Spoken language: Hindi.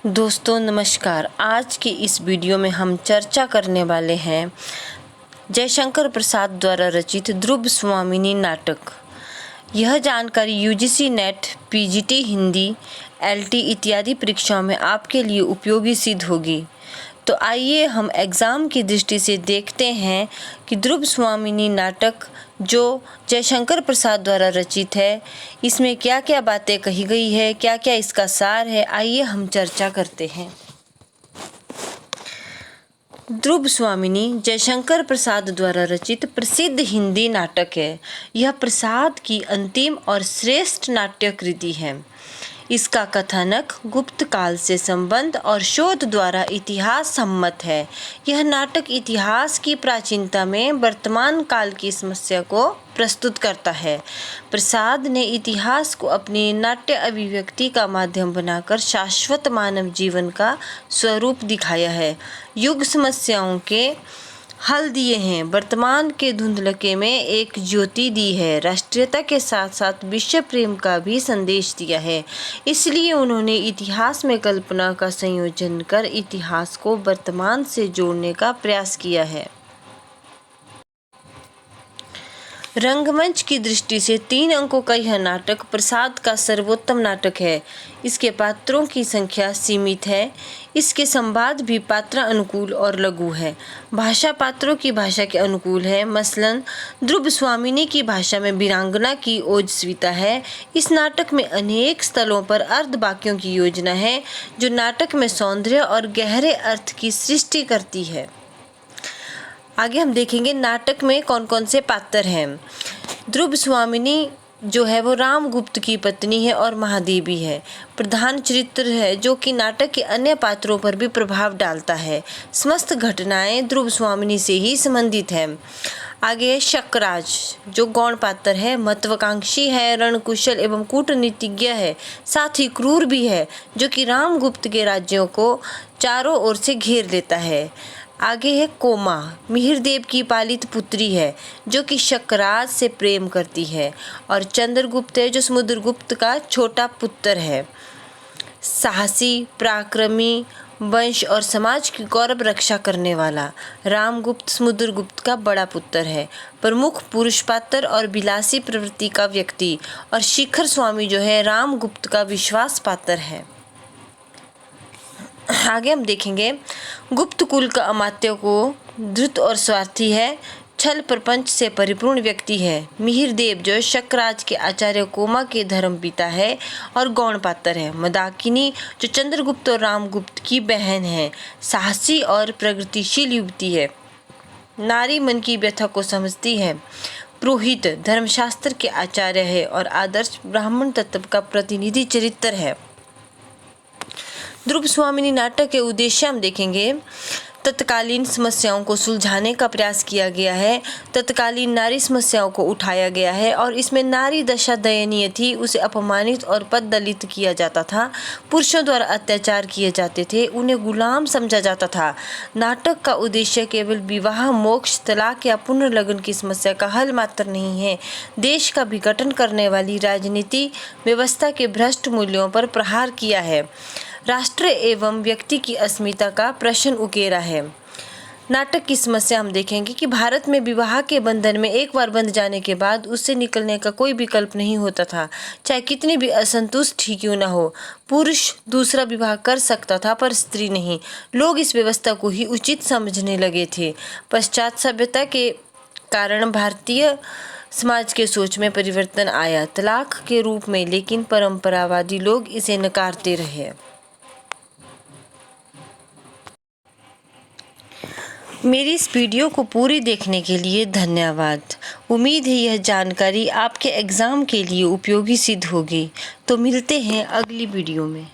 दोस्तों नमस्कार। आज की इस वीडियो में हम चर्चा करने वाले हैं जयशंकर प्रसाद द्वारा रचित ध्रुव स्वामिनी नाटक। यह जानकारी UGC net, PGT Hindi, LT इत्यादि परीक्षाओं में आपके लिए उपयोगी सिद्ध होगी। तो आइए हम एग्ज़ाम की दृष्टि से देखते हैं कि ध्रुव स्वामिनी नाटक जो जयशंकर प्रसाद द्वारा रचित है, इसमें क्या क्या बातें कही गई है, क्या क्या इसका सार है। आइए हम चर्चा करते हैं। ध्रुव स्वामिनी जयशंकर प्रसाद द्वारा रचित प्रसिद्ध हिंदी नाटक है। यह प्रसाद की अंतिम और श्रेष्ठ नाट्य कृति है। इसका कथानक गुप्त काल से संबंध और शोध द्वारा इतिहास सम्मत है। यह नाटक इतिहास की प्राचीनता में वर्तमान काल की समस्या को प्रस्तुत करता है। प्रसाद ने इतिहास को अपनी नाट्य अभिव्यक्ति का माध्यम बनाकर शाश्वत मानव जीवन का स्वरूप दिखाया है, युग समस्याओं के हल दिए हैं, वर्तमान के धुंधलके में एक ज्योति दी है, राष्ट्रीयता के साथ साथ विश्व प्रेम का भी संदेश दिया है। इसलिए उन्होंने इतिहास में कल्पना का संयोजन कर इतिहास को वर्तमान से जोड़ने का प्रयास किया है। रंगमंच की दृष्टि से 3 अंकों का यह नाटक प्रसाद का सर्वोत्तम नाटक है। इसके पात्रों की संख्या सीमित है। इसके संवाद भी पात्र अनुकूल और लघु है। भाषा पात्रों की भाषा के अनुकूल है। मसलन ध्रुव स्वामिनी की भाषा में वीरांगना की ओजस्विता है। इस नाटक में अनेक स्थलों पर अर्ध वाक्यों की योजना है, जो नाटक में सौंदर्य और गहरे अर्थ की सृष्टि करती है। आगे हम देखेंगे नाटक में कौन कौन से पात्र हैं। ध्रुव स्वामिनी जो है वो रामगुप्त की पत्नी है और महादेवी है। प्रधान चरित्र है जो कि नाटक के अन्य पात्रों पर भी प्रभाव डालता है। समस्त घटनाएं ध्रुव स्वामिनी से ही संबंधित हैं। आगे है शकराज जो गौण पात्र है, महत्वाकांक्षी है, रणकुशल एवं कूटनीतिज्ञ है, साथ ही क्रूर भी है, जो कि रामगुप्त के राज्यों को चारों ओर से घेर लेता है। आगे है कोमा, मिहिरदेव की पालित पुत्री है, जो कि शकराज से प्रेम करती है। और चंद्रगुप्त है जो समुद्रगुप्त का छोटा पुत्र है। साहसी, पराक्रमी, वंश और समाज की गौरव रक्षा करने वाला रामगुप्त समुद्रगुप्त का बड़ा पुत्र है। प्रमुख पुरुष पात्र और विलासी प्रवृत्ति का व्यक्ति और शिखर स्वामी जो है रामगुप्त का विश्वास पात्र है। आगे हम देखेंगे गुप्त कुल का अमात्य को धृत और स्वार्थी है, छल प्रपंच से परिपूर्ण व्यक्ति है। मिहिरदेव जो शकराज के आचार्य कोमा के धर्म पिता है और गौण पात्र है। मंदाकिनी जो चंद्रगुप्त और रामगुप्त की बहन है, साहसी और प्रगतिशील युवती है, नारी मन की व्यथा को समझती है। पुरोहित धर्मशास्त्र के आचार्य है और आदर्श ब्राह्मण तत्व का प्रतिनिधि चरित्र है। ध्रुव स्वामिनी नाटक के उद्देश्य हम देखेंगे। तत्कालीन समस्याओं को सुलझाने का प्रयास किया गया है। तत्कालीन नारी समस्याओं को उठाया गया है और इसमें नारी दशा दयनीय थी, उसे अपमानित और पददलित किया जाता था, पुरुषों द्वारा अत्याचार किए जाते थे, उन्हें गुलाम समझा जाता था। नाटक का उद्देश्य केवल विवाह, मोक्ष, तलाक या पुनर्लग्न की समस्या का हल मात्र नहीं है, देश का विघटन करने वाली राजनीति व्यवस्था के भ्रष्ट मूल्यों पर प्रहार किया है, राष्ट्र एवं व्यक्ति की अस्मिता का प्रश्न उकेरा है। नाटक की समस्या हम देखेंगे कि भारत में विवाह के बंधन में एक बार बंध जाने के बाद उससे निकलने का कोई विकल्प नहीं होता था, चाहे कितनी भी असंतुष्ट ही क्यों न हो। पुरुष दूसरा विवाह कर सकता था पर स्त्री नहीं। लोग इस व्यवस्था को ही उचित समझने लगे थे। पश्चात सभ्यता के कारण भारतीय समाज के सोच में परिवर्तन आया तलाक के रूप में, लेकिन परंपरावादी लोग इसे नकारते रहे। मेरी इस वीडियो को पूरी देखने के लिए धन्यवाद। उम्मीद है यह जानकारी आपके एग्ज़ाम के लिए उपयोगी सिद्ध होगी। तो मिलते हैं अगली वीडियो में।